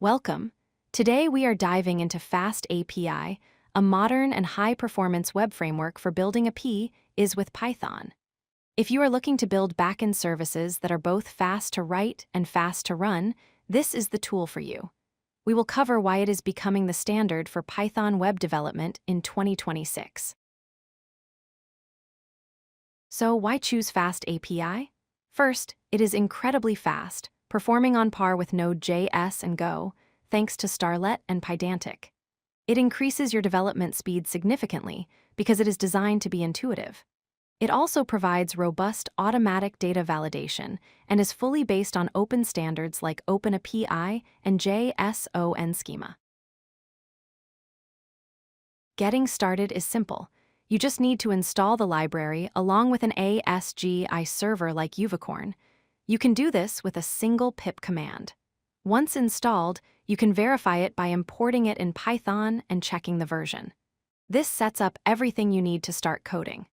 Welcome. Today we are diving into FastAPI, a modern and high-performance web framework for building a P is with Python. If you are looking to build backend services that are both fast to write and fast to run, this is the tool for you. We will cover why it is becoming the standard for Python web development in 2026. So why choose FastAPI? First, it is incredibly fast, performing on par with Node.js and Go, thanks to Starlet and Pydantic. It increases your development speed significantly because it is designed to be intuitive. It also provides robust automatic data validation and is fully based on open standards like OpenAPI and JSON schema. Getting started is simple. You just need to install the library along with an ASGI server like Uvicorn. You can do this with a single pip command. Once installed, you can verify it by importing it in Python and checking the version. This sets up everything you need to start coding.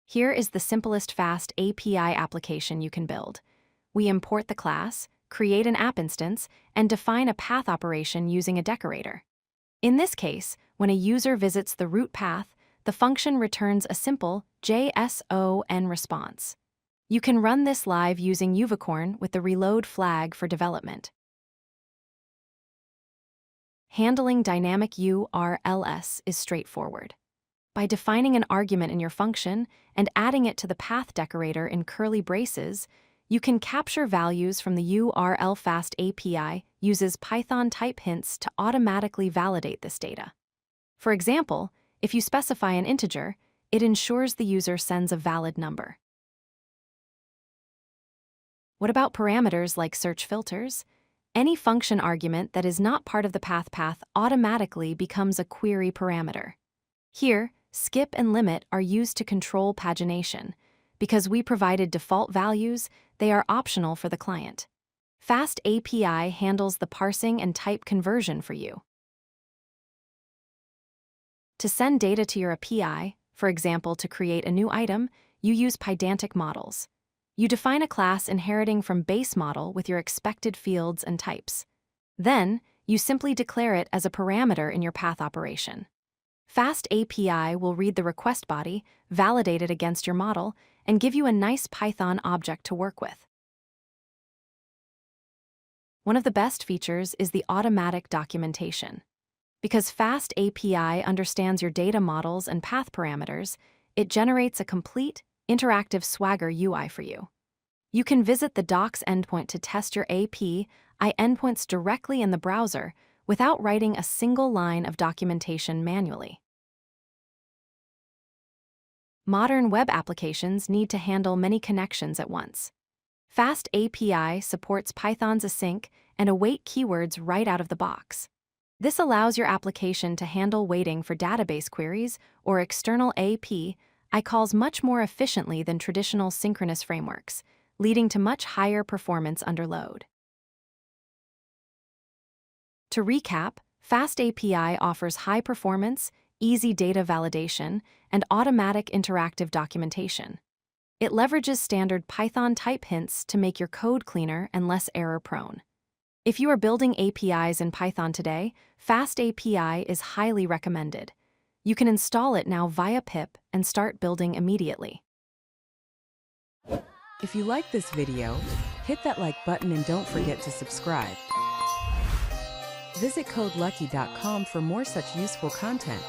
Here is the simplest FastAPI application you can build. We import the class, create an app instance, and define a path operation using a decorator. In this case, when a user visits the root path, the function returns a simple JSON response. You can run this live using Uvicorn with the reload flag for development. Handling dynamic URLs is straightforward. By defining an argument in your function and adding it to the path decorator in curly braces, you can capture values from the URL. FastAPI uses Python type hints to automatically validate this data. For example, if you specify an integer, it ensures the user sends a valid number. What about parameters like search filters? Any function argument that is not part of the path automatically becomes a query parameter. Here, skip and limit are used to control pagination. Because we provided default values, they are optional for the client. FastAPI handles the parsing and type conversion for you. To send data to your API, for example to create a new item, you use Pydantic Models. You define a class inheriting from base model with your expected fields and types. Then, you simply declare it as a parameter in your path operation. FastAPI will read the request body, validate it against your model, and give you a nice Python object to work with. One of the best features is the automatic documentation. Because FastAPI understands your data models and path parameters, it generates a complete, interactive Swagger UI for you. You can visit the docs endpoint to test your API endpoints directly in the browser without writing a single line of documentation manually. Modern web applications need to handle many connections at once. FastAPI supports Python's async and await keywords right out of the box. This allows your application to handle waiting for database queries or external API calls much more efficiently than traditional synchronous frameworks, leading to much higher performance under load. To recap, FastAPI offers high performance, easy data validation, and automatic interactive documentation. It leverages standard Python type hints to make your code cleaner and less error-prone. If you are building APIs in Python today, FastAPI is highly recommended. You can install it now via pip and start building immediately. If you like this video, hit that like button and don't forget to subscribe. Visit codelucky.com for more such useful content.